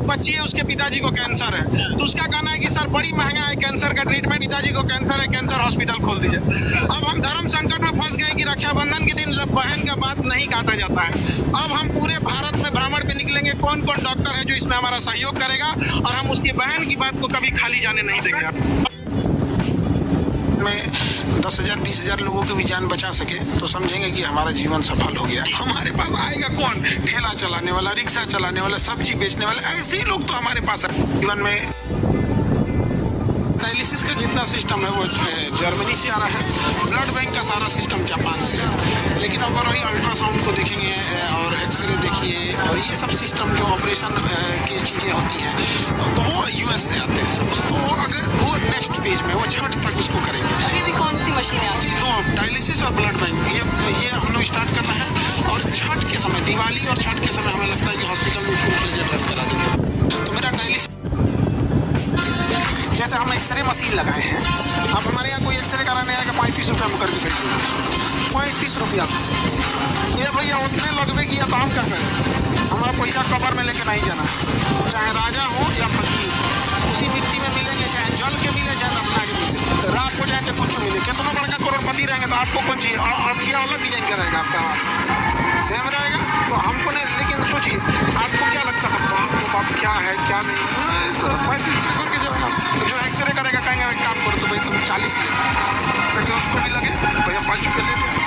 एक बच्ची है, उसके पिताजी को कैंसर है, तो उसका कहना है कि सर बड़ी महंगा है कैंसर का ट्रीटमेंट, पिताजी को कैंसर है, कैंसर हॉस्पिटल खोल दीजिए। अब हम धर्म संकट में फंस गए कि रक्षाबंधन के दिन बहन का बात नहीं काटा जाता है। अब हम पूरे भारत में भ्रमण पे निकलेंगे, कौन कौन डॉक्टर है जो इसमें हमारा सहयोग करेगा, और हम उसकी बहन की बात को कभी खाली जाने नहीं देंगे। में 10,000 20,000 लोगों की भी जान बचा सके तो समझेंगे कि हमारा जीवन सफल हो गया। हमारे पास आएगा कौन? ठेला चलाने वाला, रिक्शा चलाने वाला, सब्जी बेचने वाला, ऐसे ही लोग तो हमारे पास है। जीवन में डायलिसिस का जितना सिस्टम है वो जर्मनी से आ रहा है, ब्लड बैंक का सारा सिस्टम जापान से है, लेकिन अगर वही अल्ट्रासाउंड को देखेंगे और एक्सरे देखिए और ये सब सिस्टम जो ऑपरेशन की चीज़ें होती हैं तो वो यूएस से आते हैं सब। तो अगर वो नेक्स्ट फेज में वो छठ तक उसको करेंगे। अभी भी कौन सी मशीनें आ चुकी तो डायलिसिस और ब्लड बैंक ये हम लोग स्टार्ट कर रहे हैं, और छठ के समय, दिवाली और छठ के समय हमें लगता है कि हॉस्पिटल में फुल फ्लेजेड रन करा देंगे। तो मेरा डायलिसिस, जैसे हम एक्सरे मशीन लगाए हैं, अब हमारे यहाँ कोई एक्सरे कराने आएगा 35 रुपये में करके भेजिए, 35 रुपया। ये भैया उतने लगभग किया तो हम क्या करें? हमारा पैसा कबर में लेके नहीं जाना, चाहे राजा हो या फकीर, उसी मिट्टी में मिलेंगे, चाहे जल के मिले चाहे अपना के मिले, रात हो जाए चाहे कुछ मिले। कितना बड़का करोड़पति रहेंगे तो आपको कौन चाहिए? और क्या अलग डिजाइन का रहेगा आपका, सेम रहेगा। तो हमको नहीं, लेकिन सोचिए आपको क्या लगता है बाप क्या है क्या नहीं, तो 35 रुपये करके जब जो एक्सरे करेगा कहेंगे काम करो तो भाई तुम 40 ले, ताकि उसको भी लगे भैया 5 रुपये ले दो।